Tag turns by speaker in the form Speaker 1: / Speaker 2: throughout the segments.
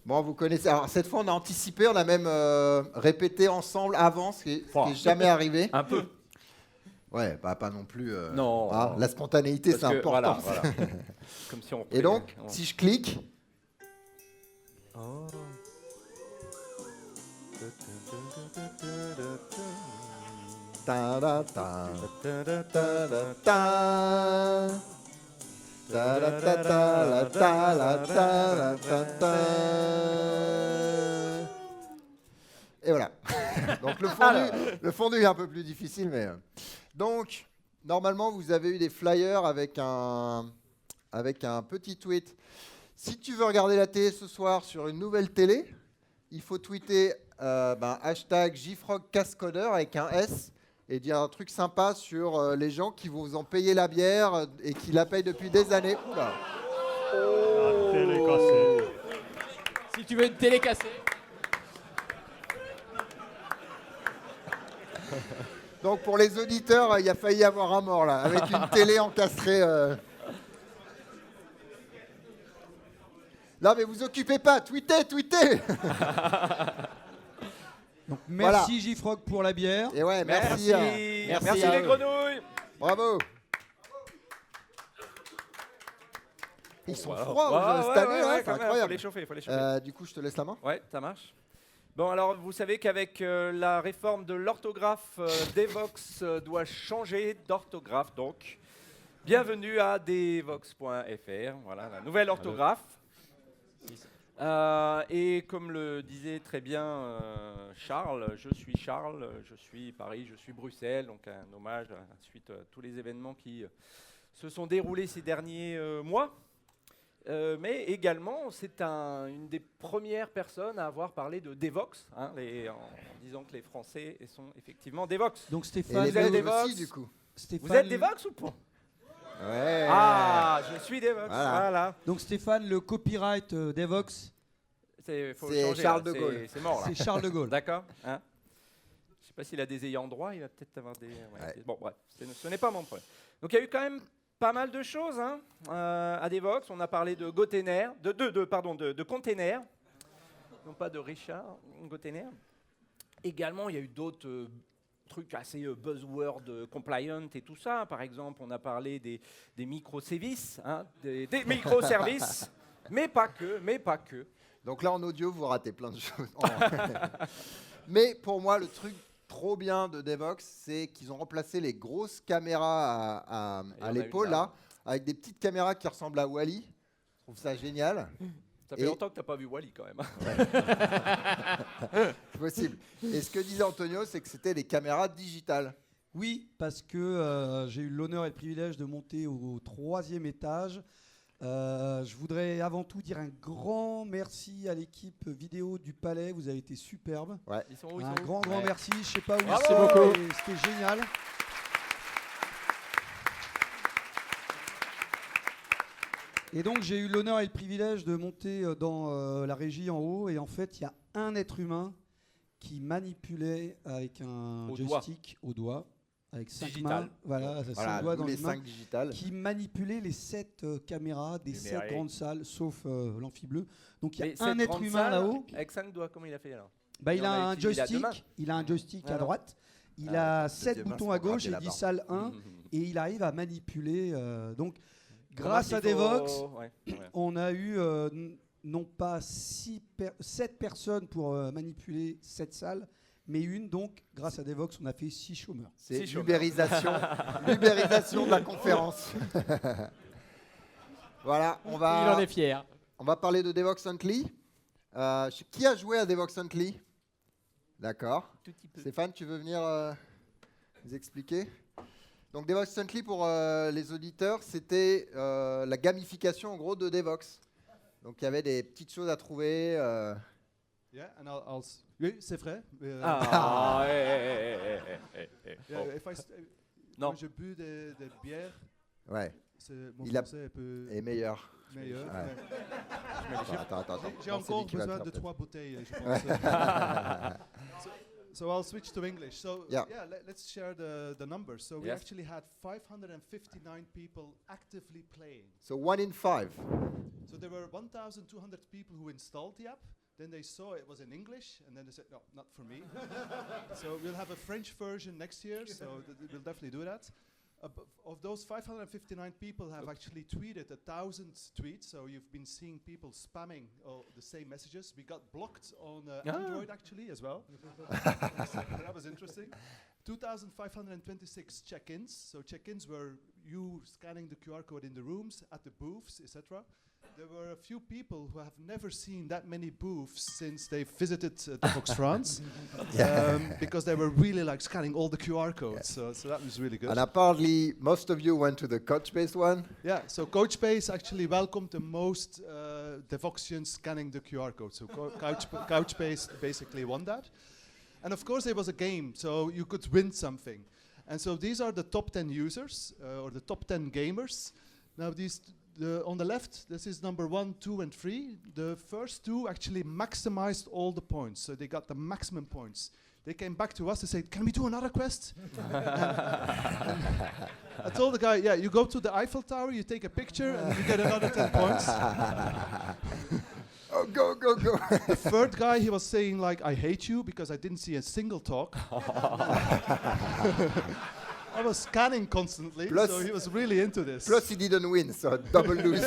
Speaker 1: Bon, vous connaissez. Alors, cette fois, on a anticipé, on a même répété ensemble avant, ce qui est jamais arrivé.
Speaker 2: Un peu.
Speaker 1: Ouais, bah, pas non plus.
Speaker 2: Non.
Speaker 1: La spontanéité, c'est important.
Speaker 2: Voilà. Comme si on
Speaker 1: Et donc, si je clique.
Speaker 2: Oh.
Speaker 1: Ta da ta ta da ta da ta. Ta da ta ta la ta la ta la ta ta. Et voilà. Donc le fondu est un peu plus difficile, mais donc normalement vous avez eu des flyers avec un petit tweet. Si tu veux regarder la télé ce soir sur une nouvelle télé, il faut tweeter hashtag JFrogCascodeur avec un S et dire un truc sympa sur les gens qui vous ont payé la bière et qui la payent depuis des années. Oula.
Speaker 3: La télé cassée.
Speaker 4: Si tu veux une télé cassée.
Speaker 1: Donc pour les auditeurs, il a failli y avoir un mort là, avec une télé encastrée. Non mais vous occupez pas, tweetez.
Speaker 5: Donc merci JFrog pour la bière.
Speaker 1: Et ouais, merci.
Speaker 2: Merci les grenouilles.
Speaker 1: Bravo. Ils sont froids cette année, c'est incroyable.
Speaker 2: Faut les chauffer.
Speaker 1: Du coup, je te laisse la main.
Speaker 2: Ouais, ça marche. Bon, alors, vous savez qu'avec la réforme de l'orthographe, Devox doit changer d'orthographe. Donc, bienvenue à devox.fr. Voilà, la nouvelle orthographe. Et comme le disait très bien Charles, je suis Paris, je suis Bruxelles. Donc, un hommage suite à tous les événements qui se sont déroulés ces derniers mois. Mais également, c'est une des premières personnes à avoir parlé de Devox, en disant que les Français sont effectivement Devox.
Speaker 5: Donc Stéphane,
Speaker 1: vous êtes Devox aussi, du coup.
Speaker 2: Vous êtes Devox ou pas?
Speaker 1: Ouais.
Speaker 2: Ah, je suis Devox. Voilà.
Speaker 5: Donc Stéphane, le copyright Devox,
Speaker 2: C'est
Speaker 1: Charles de Gaulle.
Speaker 2: C'est mort là.
Speaker 5: c'est Charles de Gaulle.
Speaker 2: D'accord. Hein, je sais pas s'il a des ayants droit, il va peut-être avoir des.
Speaker 1: Ouais.
Speaker 2: Bon, bref, ce n'est pas mon problème. Donc il y a eu quand même pas mal de choses à Devox. On a parlé de Gotenner, de container, non pas de Richard, Gotenner. Également, il y a eu d'autres trucs assez buzzword compliant et tout ça. Par exemple, on a parlé des microservices, des microservices, mais pas que.
Speaker 1: Donc là, en audio, vous ratez plein de choses. Mais pour moi, le truc trop bien de Devox, c'est qu'ils ont remplacé les grosses caméras à l'épaule, là, avec des petites caméras qui ressemblent à Wall-E. Je trouve ça génial.
Speaker 2: Ça fait longtemps que tu n'as pas vu Wall-E quand même.
Speaker 1: C'est possible. Et ce que disait Antonio, c'est que c'était des caméras digitales.
Speaker 5: Oui, parce que j'ai eu l'honneur et le privilège de monter au 3e étage. Je voudrais avant tout dire un grand merci à l'équipe vidéo du Palais. Vous avez été superbe.
Speaker 1: Ouais.
Speaker 2: Ils sont où,
Speaker 5: Un grand merci. Je sais pas où
Speaker 2: Bravo.
Speaker 5: ils sont,
Speaker 1: Beaucoup.
Speaker 5: mais c'était génial. Et donc j'ai eu l'honneur et le privilège de monter dans la régie en haut. Et en fait, il y a un être humain qui manipulait avec un joystick au doigt. Avec 5 mains, voilà, 5 doigts dans les
Speaker 1: 5 digitales.
Speaker 5: qui manipulait les 7 caméras des 7 grandes salles, sauf l'amphi bleu. Donc il y a un être humain là-haut.
Speaker 2: Avec 5 doigts, comment il a fait alors?
Speaker 5: Il a un joystick, à droite, il a 7 boutons à gauche, et dit salle 1, et il arrive à manipuler. Donc grâce à Devox, on a eu non pas 7 personnes pour manipuler 7 salles, mais une, donc, grâce à Devox, on a fait 6 chômeurs.
Speaker 1: C'est l'ubérisation de la conférence. Voilà,
Speaker 4: Il en est fier.
Speaker 1: On va parler de Devox Huntley. Qui a joué à Devox Huntley? D'accord. Stéphane, tu veux venir nous expliquer? Donc Devox Huntley, pour les auditeurs, c'était la gamification en gros de Devox. Donc il y avait des petites choses à trouver.
Speaker 6: Yeah, and oui, c'est vrai.
Speaker 2: Non.
Speaker 6: Quand je bu des bières,
Speaker 1: Ouais.
Speaker 6: mon français
Speaker 1: est meilleur.
Speaker 6: meilleur.
Speaker 1: Ouais. Attends.
Speaker 6: J'ai
Speaker 1: Non,
Speaker 6: encore
Speaker 1: c'est lui qui va
Speaker 6: besoin
Speaker 1: le
Speaker 6: de
Speaker 1: faire,
Speaker 6: 3 bouteilles, je pense. So I'll switch to English. So let's share the numbers. So we actually had 559 people actively playing.
Speaker 1: So 1 in 5.
Speaker 6: So there were 1,200 people who installed the app. Then they saw it was in English, and then they said, no, not for me. So we'll have a French version next year, so we'll definitely do that. Of those 559 people have actually tweeted 1,000 tweets, so you've been seeing people spamming the same messages. We got blocked on Android actually as well. That was interesting. 2,526 check-ins. So check-ins were you scanning the QR code in the rooms, at the booths, etc. There were a few people who have never seen that many booths since they visited Devoxx France, because they were really like scanning all the QR codes. So that was really good.
Speaker 1: And apparently, most of you went to the Couchbase one.
Speaker 6: Yeah, so Couchbase actually welcomed the most Devoxians scanning the QR code. So Couchbase basically won that. And of course, there was a game, so you could win something. And so these are the top 10 users, or the top 10 gamers. Now on the left, this is number 1, 2, and 3. The first 2 actually maximized all the points, so they got the maximum points. They came back to us and said, "Can we do another quest?" I told the guy, "Yeah, you go to the Eiffel Tower, you take a picture, and you get another 10 points."
Speaker 1: Oh, go.
Speaker 6: The third guy, he was saying like, "I hate you," because I didn't see a single talk. I was scanning constantly, so he was really into this.
Speaker 1: Plus he didn't win, so double lose.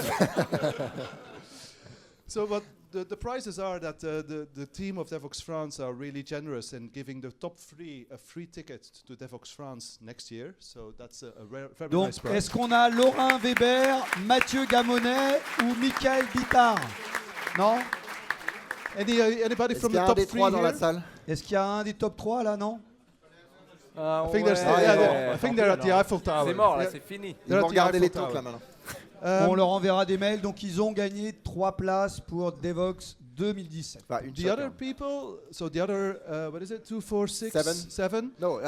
Speaker 6: So what the prizes are that the team of Devoxx France are really generous in giving the top 3 a free ticket to Devoxx France next year. So that's a very
Speaker 5: Donc,
Speaker 6: nice prize.
Speaker 5: est-ce qu'on a Laurent Weber, Mathieu Gamonet ou Michael Bittard? Non?
Speaker 6: Anybody from the
Speaker 1: Est-ce qu'il y a un
Speaker 6: top
Speaker 1: des
Speaker 6: 3
Speaker 1: trois dans la
Speaker 6: here?
Speaker 1: salle?
Speaker 5: Est-ce qu'il y a un des top 3 là, non?
Speaker 6: I think they're at the Eiffel Tower.
Speaker 2: C'est mort là, c'est fini.
Speaker 1: Ils vont regarder les trucs là maintenant.
Speaker 5: On leur enverra des mails. Donc ils ont gagné 3 places pour Devoxx 2017.
Speaker 1: Enfin, une
Speaker 6: The
Speaker 1: chacun.
Speaker 6: other people, so the other, what is it, 2, 4, 6,
Speaker 1: 7?
Speaker 6: 7?
Speaker 1: No,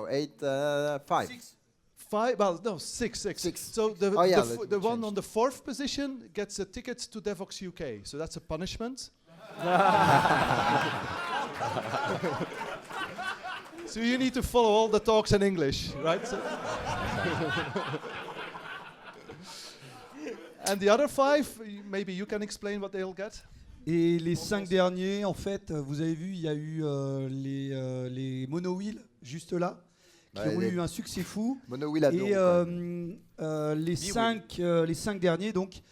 Speaker 1: 8, 5.
Speaker 6: 5, well, no, 6. So the one on the 4th position gets a ticket to Devoxx UK. So that's a punishment. So you need to follow all the talks in English, right? So and the other 5, maybe you can explain what they'll get.
Speaker 5: Et les 5 derniers, en fait, vous avez vu, il y a eu les Monowheel juste là, qui ont eu un succès fou.
Speaker 1: Monowheel à
Speaker 5: et les 5 derniers donc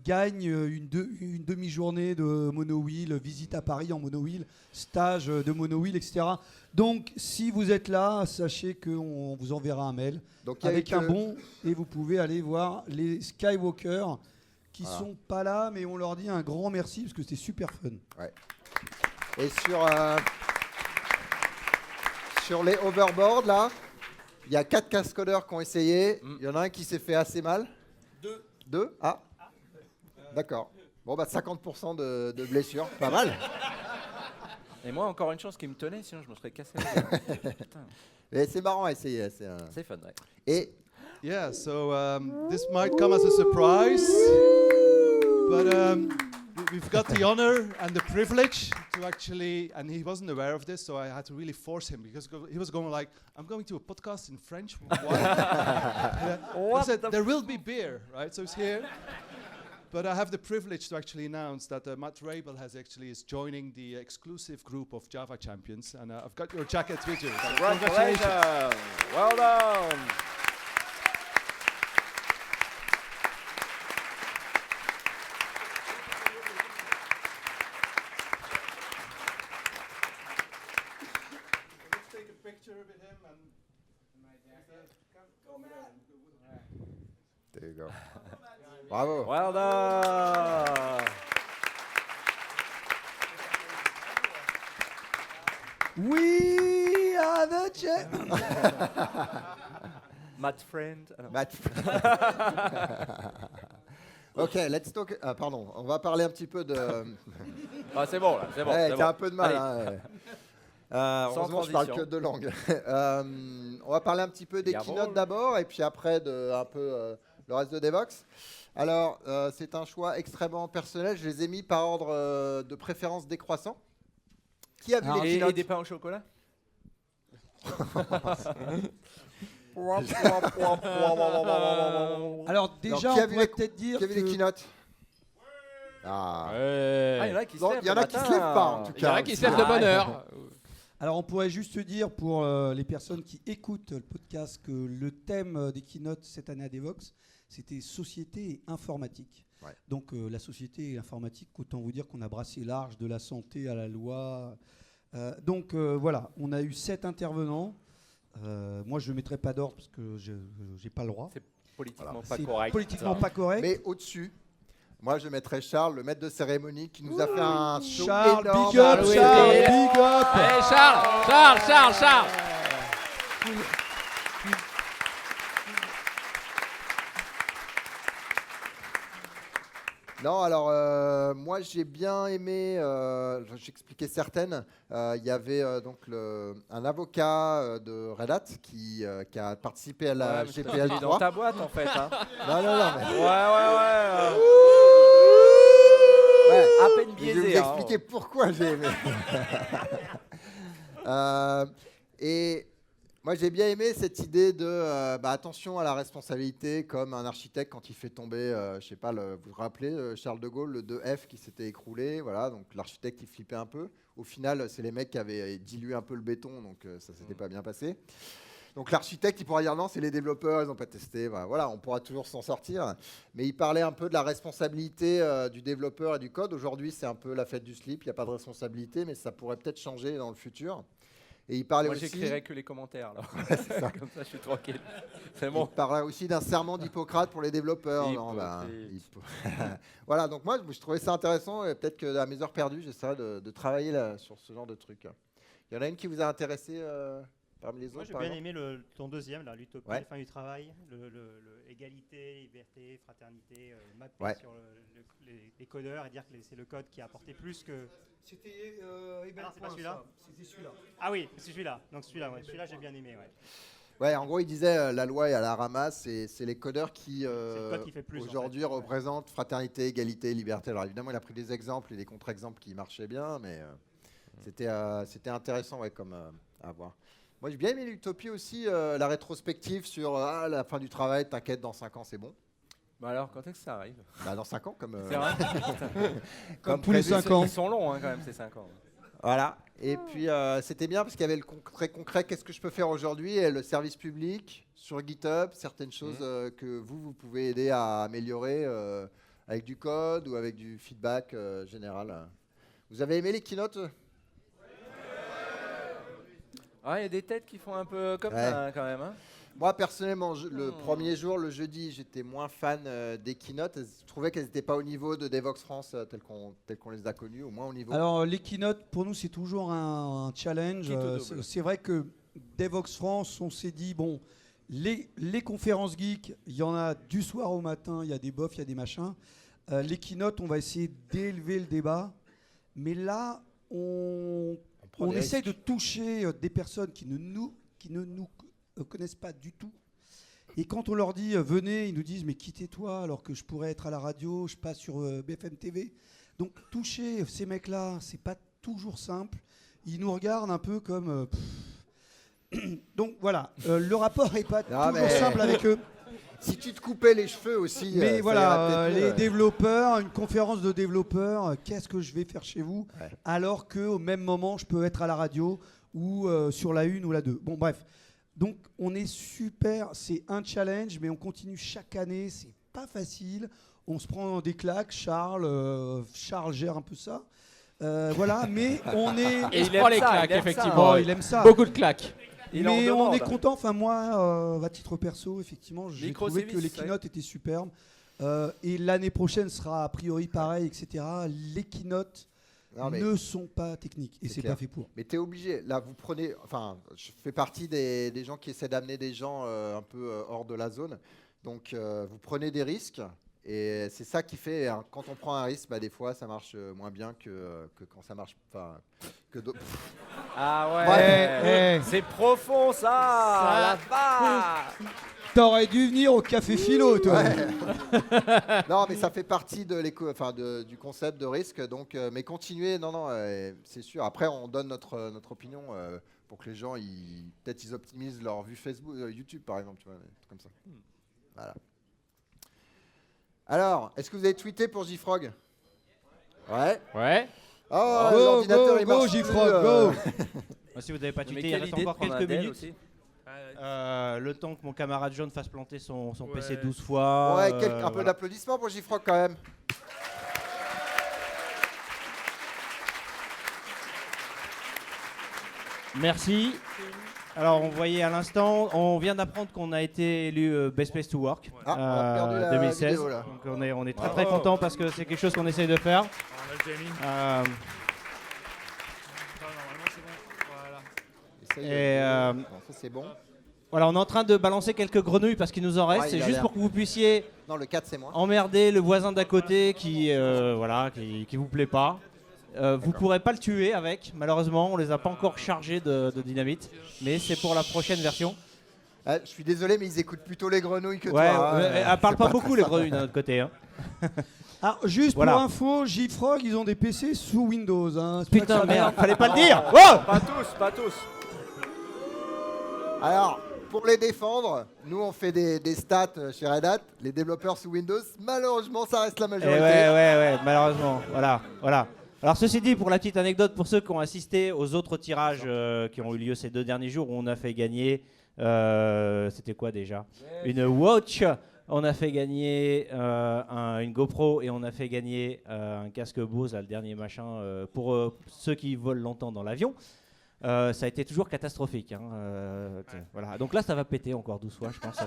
Speaker 5: gagnent une demi-journée de Monowheel, visite à Paris en Monowheel, stage de Monowheel, etc. Donc si vous êtes là, sachez qu'on vous enverra un mail donc, avec un bon et vous pouvez aller voir les Skywalkers qui sont pas là, mais on leur dit un grand merci parce que c'était super fun.
Speaker 1: Ouais. Et sur les overboards là, il y a 4 cascodeurs qui ont essayé. Il y en a un qui s'est fait assez mal. 2 Ah. D'accord. Bon, bah 50% de blessures, pas mal.
Speaker 2: Et moi, encore une chance qui me tenait, sinon je me serais cassé. Putain.
Speaker 1: Mais c'est marrant à essayer.
Speaker 2: C'est fun, ouais.
Speaker 1: Et
Speaker 6: yeah, so this might come as a surprise, but we've got the honor and the privilege to actually, and he wasn't aware of this, so I had to really force him because he was going like, "I'm going to a podcast in French." Why? I said, "There will be beer, right?" So he's here. But I have the privilege to actually announce that Matt Rabel is joining the exclusive group of Java champions, and I've got your jacket with you.
Speaker 2: Congratulations! Well done!
Speaker 6: Let's take a picture with him and go, Matt.
Speaker 1: there you go. Bravo.
Speaker 2: Well done!
Speaker 5: We are the champions.
Speaker 2: Matt friend.
Speaker 1: Ok, let's talk. Pardon, on va parler un petit peu de.
Speaker 2: Ah, c'est bon là, c'est bon.
Speaker 1: T'as un peu de mal. Heureusement, je parle
Speaker 2: transition.
Speaker 1: que 2 langues. On va parler un petit peu des keynotes d'abord, et puis après un peu le reste de Devoxx. Alors, c'est un choix extrêmement personnel. Je les ai mis par ordre de préférence décroissant. Qui a vu les
Speaker 2: Et
Speaker 1: keynotes
Speaker 2: des pains au chocolat.
Speaker 5: Alors déjà,
Speaker 1: qui a
Speaker 5: on
Speaker 1: vu
Speaker 5: pourrait
Speaker 1: les-
Speaker 5: peut-être dire
Speaker 1: Qui a vu les
Speaker 5: que...
Speaker 1: keynotes Ah.
Speaker 2: Ah, il y en a qui se
Speaker 1: Non,
Speaker 2: lèvent.
Speaker 1: il y en a qui se lèvent pas, en tout
Speaker 4: Il y en a
Speaker 1: cas.
Speaker 4: qui se lèvent de bonne heure.
Speaker 5: Alors on pourrait juste dire pour les personnes qui écoutent le podcast que le thème des keynotes cette année à Devox, c'était société et informatique.
Speaker 1: Ouais.
Speaker 5: Donc la société et l'informatique, autant vous dire qu'on a brassé large de la santé à la loi. Donc voilà, on a eu 7 intervenants. Moi je ne mettrai pas d'ordre parce que je n'ai pas le droit.
Speaker 2: C'est politiquement
Speaker 5: C'est
Speaker 2: pas correct.
Speaker 5: politiquement pas correct.
Speaker 1: Mais au-dessus, moi je mettrais Charles, le maître de cérémonie, qui nous a fait un show
Speaker 5: Charles,
Speaker 1: énorme.
Speaker 5: big up,
Speaker 4: Ah oui,
Speaker 5: Charles,
Speaker 4: oui.
Speaker 5: big up.
Speaker 4: Allez, Charles.
Speaker 1: Non, alors moi j'ai bien aimé, j'expliquais certaines. Il y avait donc un avocat de Red Hat qui a participé à la
Speaker 2: Ouais, mais
Speaker 1: GPL
Speaker 2: il est dans
Speaker 1: 3.
Speaker 2: ta boîte en fait. Hein.
Speaker 1: Non, mais
Speaker 2: Ouais.
Speaker 1: ouais,
Speaker 2: À peine
Speaker 1: je vais
Speaker 2: biaisé.
Speaker 1: vous expliquer pourquoi j'ai aimé. Et moi j'ai bien aimé cette idée de attention à la responsabilité, comme un architecte quand il fait tomber, je sais pas, vous vous rappelez Charles de Gaulle, le 2F qui s'était écroulé, voilà, donc l'architecte il flippait un peu. Au final, c'est les mecs qui avaient dilué un peu le béton, donc ça s'était pas bien passé. Donc l'architecte, il pourra dire non, c'est les développeurs, ils n'ont pas testé. Voilà, on pourra toujours s'en sortir. Mais il parlait un peu de la responsabilité du développeur et du code. Aujourd'hui, c'est un peu la fête du slip, il n'y a pas de responsabilité, mais ça pourrait peut-être changer dans le futur. Et il parlait
Speaker 2: Moi
Speaker 1: aussi...
Speaker 2: j'écrirai que les commentaires. Alors.
Speaker 1: c'est ça.
Speaker 2: Comme ça je suis tranquille. C'est
Speaker 1: Il
Speaker 2: bon.
Speaker 1: parlait aussi d'un serment d'Hippocrate pour les développeurs. Non, voilà, donc moi, je trouvais ça intéressant. Et peut-être que à mes heures perdues, j'essaierai de travailler là, sur ce genre de truc. Il y en a une qui vous a intéressé parmi les autres?
Speaker 3: Moi j'ai
Speaker 1: par
Speaker 3: bien
Speaker 1: exemple
Speaker 3: aimé ton deuxième, là, l'utopie,
Speaker 1: Ouais.
Speaker 3: la fin du travail, égalité, liberté, fraternité, mapper
Speaker 1: Ouais.
Speaker 3: sur les codeurs et dire que c'est le code qui a apporté plus que...
Speaker 5: C'était
Speaker 3: Ah non, c'est pas celui-là.
Speaker 5: C'était celui-là.
Speaker 3: Ah oui, c'est celui-là. Donc celui-là, ouais. Celui-là j'ai bien aimé. Ouais.
Speaker 1: Ouais, en gros, il disait la loi est à la ramasse, et c'est les codeurs qui,
Speaker 3: le code qui fait plus, en
Speaker 1: aujourd'hui,
Speaker 3: fait.
Speaker 1: représentent fraternité, égalité, liberté. Alors évidemment, il a pris des exemples et des contre-exemples qui marchaient bien, mais c'était intéressant comme à voir. Moi, j'ai bien aimé l'utopie aussi, la rétrospective sur la fin du travail, t'inquiète, dans 5 ans, c'est bon.
Speaker 2: Bah alors quand est-ce que ça arrive?
Speaker 1: Dans 5 ans, comme
Speaker 2: C'est vrai.
Speaker 1: comme
Speaker 5: tous les
Speaker 1: prévu.
Speaker 5: 5 ans.
Speaker 2: Ils sont longs hein, quand même ces 5 ans.
Speaker 1: Voilà. Et puis, c'était bien parce qu'il y avait le concret. Qu'est-ce que je peux faire aujourd'hui? Et le service public, sur GitHub, certaines choses que vous pouvez aider à améliorer avec du code ou avec du feedback général. Vous avez aimé les keynotes?
Speaker 2: Ah, il y a des têtes qui font un peu comme
Speaker 1: Ouais.
Speaker 2: ça hein, quand même. Hein.
Speaker 1: Moi, personnellement, le premier jour, le jeudi, j'étais moins fan des keynotes. Je trouvais qu'elles n'étaient pas au niveau de Devox France telles qu'on les a connues, au moins au niveau.
Speaker 5: Alors les keynotes, pour nous, c'est toujours un challenge.
Speaker 2: Qui te double.
Speaker 5: C'est vrai que Devox France, on s'est dit, bon, les conférences geeks, il y en a du soir au matin, il y a des bofs, il y a des machins. Les keynotes, on va essayer d'élever le débat. Mais là, on
Speaker 1: prend des
Speaker 5: essaye
Speaker 1: risques.
Speaker 5: de toucher des personnes qui ne nous connaissent pas du tout. Et quand on leur dit venez, ils nous disent mais quittez-toi alors que je pourrais être à la radio, je passe sur BFM TV. Donc toucher ces mecs-là, c'est pas toujours simple. Ils nous regardent un peu comme. Donc voilà, le rapport est pas
Speaker 1: Non,
Speaker 5: toujours
Speaker 1: mais-
Speaker 5: simple avec eux.
Speaker 1: Si tu te coupais les cheveux aussi.
Speaker 5: Mais
Speaker 1: ça
Speaker 5: voilà,
Speaker 1: irait peut-être
Speaker 5: les
Speaker 1: mieux.
Speaker 5: développeurs, une conférence de développeurs, qu'est-ce que je vais faire chez vous?
Speaker 1: Ouais.
Speaker 5: Alors qu'au même moment, je peux être à la radio ou sur la 1 ou la 2. Bon, bref. Donc, on est super. C'est un challenge, mais on continue chaque année. C'est pas facile. On se prend des claques. Charles gère un peu ça. Voilà, mais on est.
Speaker 4: Et il
Speaker 2: aime
Speaker 4: prend les
Speaker 2: ça,
Speaker 4: claques,
Speaker 2: il aime
Speaker 4: effectivement.
Speaker 5: Oh, il aime ça.
Speaker 4: Beaucoup de claques.
Speaker 2: Il en
Speaker 5: Mais on
Speaker 2: demande.
Speaker 5: est content. Enfin, moi, à titre perso, effectivement, j'ai trouvé que
Speaker 2: Microservices,
Speaker 5: les keynotes étaient superbes. Et l'année prochaine sera a priori pareil, etc. Les keynotes
Speaker 1: Non, mais-
Speaker 5: ne sont pas techniques et
Speaker 1: C'est
Speaker 5: c'est
Speaker 1: clair.
Speaker 5: pas fait pour.
Speaker 1: Mais tu es obligé. Là, vous prenez. Enfin, je fais partie des gens qui essaient d'amener des gens un peu hors de la zone. Donc, vous prenez des risques. Et c'est ça qui fait. Hein, quand on prend un risque, des fois, ça marche moins bien que quand ça marche. Enfin, que d'autres.
Speaker 2: Ah ouais.
Speaker 1: Ouais.
Speaker 2: C'est profond ça. La vache.
Speaker 5: T'aurais dû venir au Café Philo, toi.
Speaker 1: Ouais. Non, mais ça fait partie du concept de risque. Donc, mais continuez, non, c'est sûr. Après, on donne notre opinion pour que les gens, peut-être ils optimisent leur vue Facebook, YouTube, par exemple, tu vois, des trucs comme ça. Voilà. Alors, est-ce que vous avez tweeté pour JFrog? Ouais.
Speaker 4: Ouais.
Speaker 1: Oh, l'ordinateur, il marche plus,
Speaker 5: JFrog, go.
Speaker 3: Si vous n'avez pas
Speaker 2: Mais
Speaker 3: tweeté, il
Speaker 2: quelle
Speaker 3: reste
Speaker 2: idée de
Speaker 3: encore
Speaker 2: prendre
Speaker 3: quelques
Speaker 2: un Dell
Speaker 3: minutes.
Speaker 2: aussi.
Speaker 3: Le temps que mon camarade jaune fasse planter son PC 12 fois.
Speaker 1: Ouais, un peu d'applaudissements pour JFrog quand même.
Speaker 3: Merci. Alors, on voyait à l'instant, on vient d'apprendre qu'on a été élu Best Place to Work
Speaker 1: On a perdu la
Speaker 3: 2016.
Speaker 1: vidéo, là.
Speaker 3: Donc on est très content parce que c'est quelque chose qu'on essaye de faire.
Speaker 7: Normalement, c'est bon. Voilà.
Speaker 1: Essaye ça c'est bon.
Speaker 3: Voilà, on est en train de balancer quelques grenouilles parce qu'il nous en reste.
Speaker 1: Ouais, il
Speaker 3: C'est
Speaker 1: a
Speaker 3: juste
Speaker 1: l'air.
Speaker 3: pour que vous puissiez
Speaker 1: Non, le 4 c'est moi.
Speaker 3: emmerder le voisin d'à côté qui vous plaît pas. Vous pourrez pas le tuer avec, malheureusement, on les a pas encore chargés de dynamite, mais c'est pour la prochaine version.
Speaker 1: Je suis désolé, mais ils écoutent plutôt les grenouilles que
Speaker 3: Ouais,
Speaker 1: toi. hein.
Speaker 3: elle parle pas beaucoup les grenouilles d'un autre côté. Hein.
Speaker 5: Alors, juste
Speaker 3: Voilà.
Speaker 5: pour info, JFrog, ils ont des PC sous Windows. Hein. C'est pas que
Speaker 3: Putain
Speaker 5: ça
Speaker 3: merde,
Speaker 5: merde.
Speaker 3: fallait pas le dire. Oh
Speaker 2: Pas tous.
Speaker 1: Alors, pour les défendre, nous on fait des stats chez Red Hat. Les développeurs sous Windows, malheureusement, ça reste la
Speaker 3: Eh
Speaker 1: majorité.
Speaker 3: ouais, malheureusement. Voilà. Alors ceci dit, pour la petite anecdote, pour ceux qui ont assisté aux autres tirages qui ont eu lieu ces 2 derniers jours, où on a fait gagner, c'était quoi déjà? Une watch, on a fait gagner une GoPro et on a fait gagner un casque Bose, là, le dernier machin, pour ceux qui volent longtemps dans l'avion. Ça a été toujours catastrophique. Hein, voilà. Donc là, ça va péter encore 12 fois, je pense.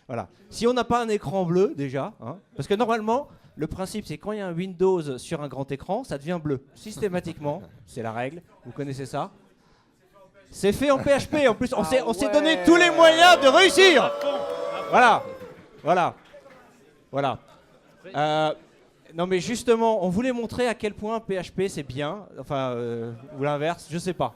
Speaker 3: Voilà. Si on n'a pas un écran bleu déjà, hein, parce que normalement, le principe c'est quand il y a un Windows sur un grand écran, ça devient bleu. Systématiquement, c'est la règle. Vous connaissez ça? C'est fait en PHP. En plus, on s'est donné tous les moyens de réussir. Voilà. Non mais justement, on voulait montrer à quel point PHP c'est bien, enfin, ou l'inverse, je sais pas.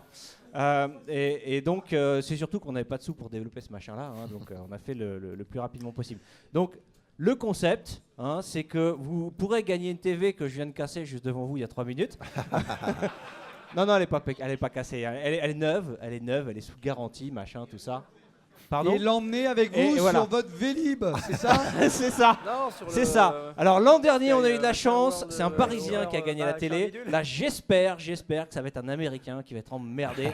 Speaker 3: Et donc, c'est surtout qu'on n'avait pas de sous pour développer ce machin-là, hein, donc on a fait le plus rapidement possible. Donc, le concept, hein, c'est que vous pourrez gagner une TV que je viens de casser juste devant vous il y a 3 minutes. Non, elle est pas cassée, hein. Elle est neuve, elle est sous garantie, machin, tout ça. Pardon.
Speaker 5: Et l'emmener avec
Speaker 3: Et
Speaker 5: vous
Speaker 3: voilà.
Speaker 5: sur votre Vélib, c'est ça?
Speaker 3: C'est ça.
Speaker 2: Non,
Speaker 3: C'est ça. Alors l'an dernier, on a eu de la
Speaker 2: Sky,
Speaker 3: chance. C'est un
Speaker 2: de-
Speaker 3: Parisien qui a gagné la télé.
Speaker 2: Bidule.
Speaker 3: Là, j'espère que ça va être un Américain qui va être emmerdé.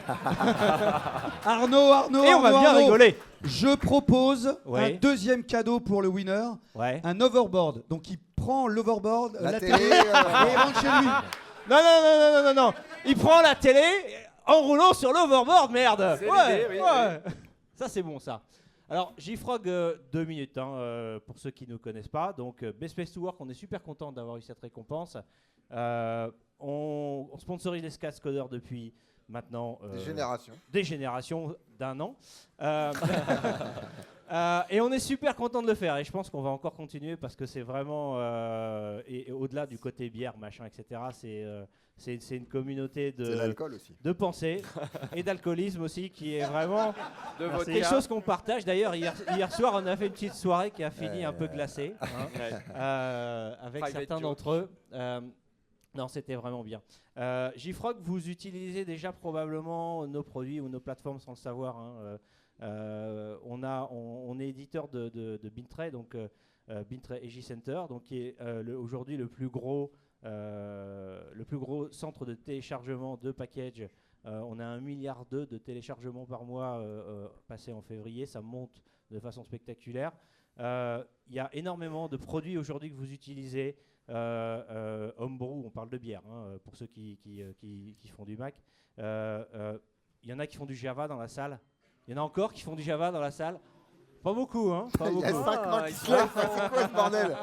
Speaker 5: Arnaud,
Speaker 3: Et on va bien rigoler.
Speaker 5: Je propose
Speaker 3: Ouais.
Speaker 5: un deuxième cadeau pour le winner,
Speaker 3: Ouais.
Speaker 5: un overboard. Donc il prend l'overboard,
Speaker 1: La
Speaker 5: la
Speaker 1: télé,
Speaker 5: télé, et il rentre chez lui.
Speaker 3: Non. Il prend la télé en roulant sur l'overboard, merde.
Speaker 2: C'est l'idée, oui.
Speaker 3: Ça, c'est bon, ça. Alors, JFrog, 2 minutes, hein, pour ceux qui ne connaissent pas. Donc, Best Place to Work, on est super content d'avoir eu cette récompense. On sponsorise les Scats Codeurs depuis maintenant
Speaker 1: Des générations.
Speaker 3: d'1 an. Et on est super content de le faire. Et je pense qu'on va encore continuer parce que c'est vraiment, et au-delà du côté bière, machin, etc., c'est une communauté
Speaker 1: C'est l'alcool aussi.
Speaker 3: de pensée et d'alcoolisme aussi qui est vraiment
Speaker 2: De
Speaker 3: c'est
Speaker 2: vodka.
Speaker 3: quelque chose qu'on partage. D'ailleurs, hier soir, on a fait une petite soirée qui a fini un peu glacée, hein, avec
Speaker 2: Private
Speaker 3: certains
Speaker 2: joke.
Speaker 3: d'entre eux. Non, c'était vraiment bien. JFrog, vous utilisez déjà probablement nos produits ou nos plateformes sans le savoir. Hein. On est éditeur de Bintray, donc Bintray EJ Center, donc qui est aujourd'hui le plus gros centre de téléchargement de packages. On a 1,2 milliard de téléchargements par mois passé en février. Ça monte de façon spectaculaire. Il y a énormément de produits aujourd'hui que vous utilisez. Homebrew, on parle de bière, hein, pour ceux qui font du Mac. Il y en a qui font du Java dans la salle. Il y en a encore qui font du Java dans la salle. Pas beaucoup, hein. Pas
Speaker 1: Il y a
Speaker 3: beaucoup.
Speaker 1: 5 mains qui se lèvent, c'est quoi ce bordel?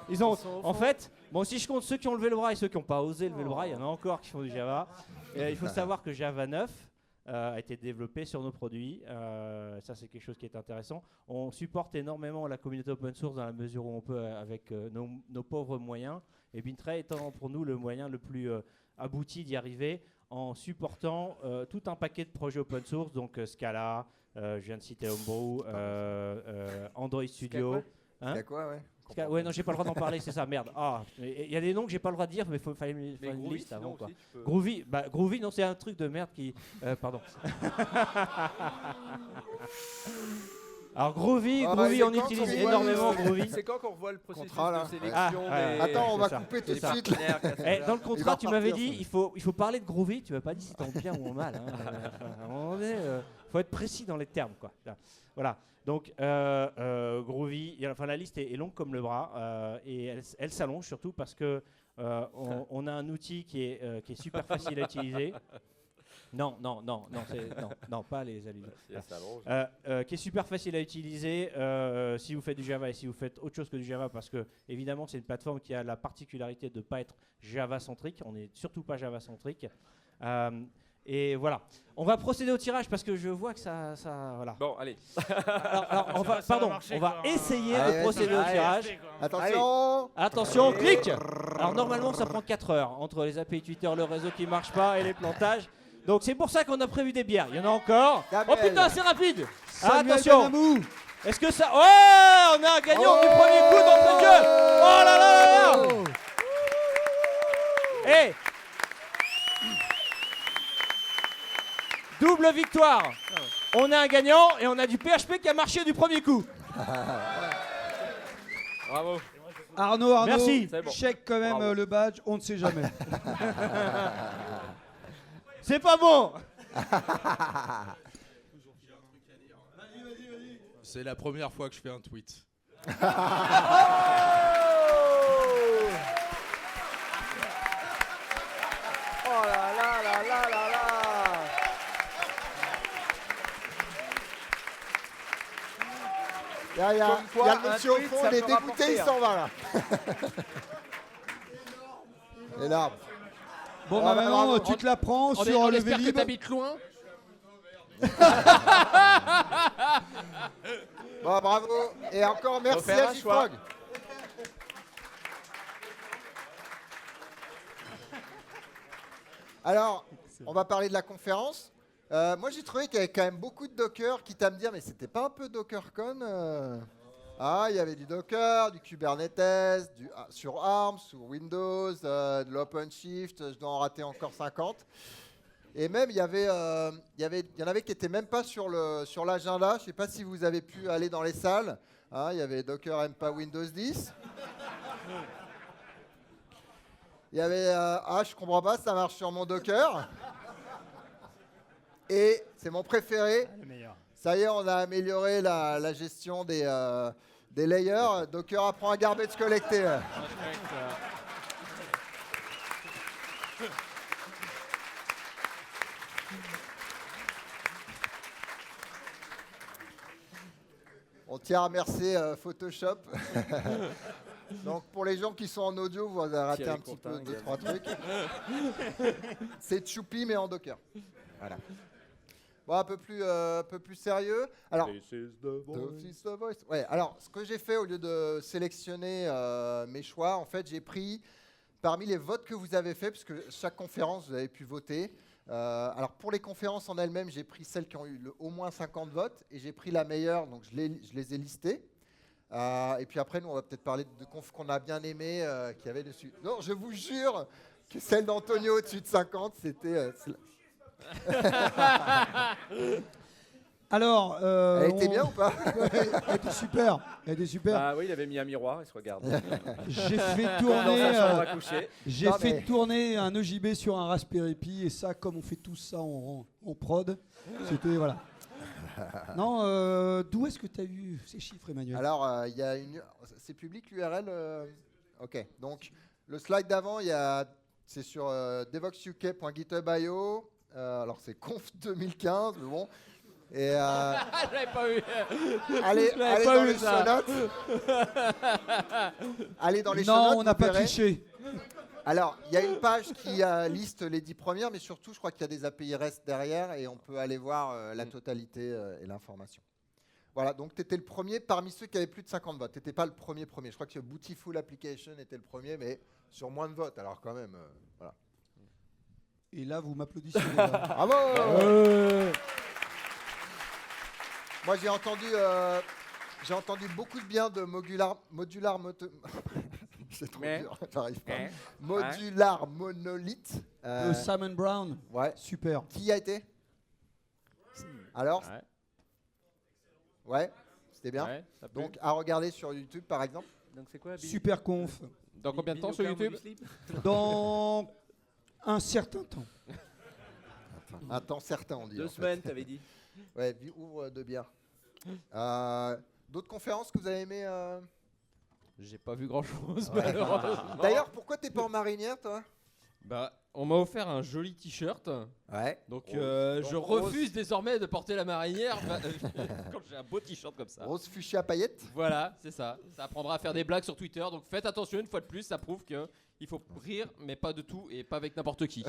Speaker 3: Ils ont, en fait, bon, si je compte ceux qui ont levé le bras et ceux qui n'ont pas osé lever le bras, il y en a encore qui font du Java. Et il faut savoir que Java 9 a été développé sur nos produits. Ça, c'est quelque chose qui est intéressant. On supporte énormément la communauté open source dans la mesure où on peut avec nos pauvres moyens. Et Bintray étant pour nous le moyen le plus abouti d'y arriver en supportant tout un paquet de projets open source, donc Scala, je viens de citer Homebrew, Android Studio.
Speaker 1: Il y a quoi, ouais.
Speaker 3: Ouais, non, j'ai pas le droit d'en parler, c'est ça, merde. Il y a des noms que j'ai pas le droit de dire, mais il fallait une liste avant. Quoi. Groovy, non, c'est un truc de merde qui. Pardon. Alors Groovy, on utilise énormément Groovy.
Speaker 2: C'est quand qu'on revoit le processus
Speaker 1: contrat,
Speaker 2: de sélection
Speaker 1: Attends, on va couper tout de suite.
Speaker 3: Dans le contrat, tu m'avais dit, il faut parler de Groovy, tu m'as pas dit si t'es en bien ou en mal. À un moment donné, faut être précis dans les termes, quoi. Voilà. Donc Groovy, la liste est longue comme le bras et elle s'allonge surtout parce que on a un outil qui est super facile à utiliser. Non, pas les allusions. Qui est super facile à utiliser si vous faites du Java et si vous faites autre chose que du Java, parce que évidemment c'est une plateforme qui a la particularité de ne pas être Java-centrique. On n'est surtout pas Java-centrique. Et voilà. On va procéder au tirage parce que je vois que ça voilà.
Speaker 2: Bon, allez.
Speaker 3: Alors on va essayer de procéder au tirage.
Speaker 1: Attention,
Speaker 3: clic. Alors normalement ça prend 4 heures entre les API Twitter, le réseau qui marche pas et les plantages. Donc c'est pour ça qu'on a prévu des bières. Il y en a encore.
Speaker 1: Gabriel.
Speaker 3: Oh putain, c'est rapide.
Speaker 5: Attention.
Speaker 3: Est-ce que ça... Ouais, on a un gagnant du premier coup dans le jeu. Oh là là là là. Hey. Double victoire. On a un gagnant et on a du PHP qui a marché du premier coup.
Speaker 2: Bravo.
Speaker 5: Arnaud,
Speaker 3: merci.
Speaker 5: Check quand même le badge, on ne sait jamais.
Speaker 3: C'est pas bon.
Speaker 7: C'est la première fois que je fais un tweet.
Speaker 1: Oh là là là là là là. Il y a le monsieur au fond, il est dégoûté, il s'en va là. Énorme.
Speaker 5: Bon, maintenant, tu te la prends sur le
Speaker 4: espère que
Speaker 5: Vélib.
Speaker 4: t'habites loin.
Speaker 1: Bon, bravo. Et encore merci à J-Frog. Alors, on va parler de la conférence. Moi, j'ai trouvé qu'il y avait quand même beaucoup de Docker, quitte à me dire, mais c'était pas un peu DockerCon il y avait du Docker, du Kubernetes, sur ARM, sur Windows, de l'OpenShift, je dois en rater encore 50. Et même, il y en avait qui n'étaient même pas sur l'agenda. Je ne sais pas si vous avez pu aller dans les salles. Il y avait Docker aime pas Windows 10. Il y avait je comprends pas, ça marche sur mon Docker. Et c'est mon préféré.
Speaker 7: Le meilleur.
Speaker 1: Ça y est, on a amélioré la gestion des layers. Docker apprend à garbage collecter. On tient à remercier Photoshop. Donc pour les gens qui sont en audio, vous avez raté un petit peu 2-3 trucs. C'est Choupi mais en Docker. Voilà. Bon, un peu plus sérieux. Alors, This is the voice. Ouais, alors, ce que j'ai fait, au lieu de sélectionner mes choix, en fait, j'ai pris parmi les votes que vous avez fait, puisque chaque conférence, vous avez pu voter. Alors, pour les conférences en elles-mêmes, j'ai pris celles qui ont eu au moins 50 votes, et j'ai pris la meilleure, donc je les ai listées. Et puis après, nous, on va peut-être parler de confs qu'on a bien aimées, qu'il y avait dessus. Non, je vous jure que celle d'Antonio au-dessus de 50, c'était...
Speaker 5: Alors,
Speaker 1: elle était bien ou pas?
Speaker 5: Elle était super. Elle était super.
Speaker 2: Ah oui, il avait mis un miroir, il se regarde.
Speaker 5: J'ai fait tourner un EJB sur un Raspberry Pi et ça, comme on fait tout ça en prod, c'était voilà. Non, d'où est-ce que tu as eu ces chiffres, Emmanuel?
Speaker 1: Alors, c'est public l'URL. Ok. Donc, le slide d'avant, c'est sur devoxuk.github.io. Alors c'est conf 2015, mais bon. Et
Speaker 4: j'avais pas eu.
Speaker 1: allez dans les show notes. Allez dans les show notes.
Speaker 5: Non, on n'a pas triché.
Speaker 1: Alors, il y a une page qui liste les 10 premières, mais surtout, je crois qu'il y a des API REST derrière et on peut aller voir la totalité et l'information. Voilà, donc tu étais le premier parmi ceux qui avaient plus de 50 votes. Tu n'étais pas le premier. Je crois que Bootiful Application était le premier, mais sur moins de votes. Alors quand même, voilà.
Speaker 5: Et là, vous m'applaudissez.
Speaker 1: Bravo. Moi, j'ai entendu beaucoup de bien de c'est trop dur, j'arrive pas. Modular Monolith.
Speaker 5: De Simon Brown.
Speaker 1: Ouais.
Speaker 5: Super.
Speaker 1: Qui y a été? Alors? Ouais, c'était bien.
Speaker 4: Ouais, ça pue.
Speaker 1: Donc, à regarder sur YouTube, par exemple.
Speaker 2: Donc c'est quoi
Speaker 5: Super conf.
Speaker 4: Dans combien de temps sur YouTube?
Speaker 5: Dans un certain temps.
Speaker 1: Un temps certain, on dit.
Speaker 2: 2
Speaker 1: en fait.
Speaker 2: semaines, t'avais dit.
Speaker 1: Ouais, ouvre de bière. D'autres conférences que vous avez aimées
Speaker 4: J'ai pas vu grand chose, malheureusement.
Speaker 1: D'ailleurs, pourquoi t'es pas en marinière, toi?
Speaker 4: Bah, on m'a offert un joli t-shirt.
Speaker 1: Ouais.
Speaker 4: Donc, je refuse désormais de porter la marinière quand j'ai un beau t-shirt comme ça.
Speaker 1: Rose fuchsia paillettes.
Speaker 4: Voilà, c'est ça. Ça apprendra à faire des blagues sur Twitter. Donc faites attention, une fois de plus, ça prouve que il faut rire, mais pas de tout et pas avec n'importe qui.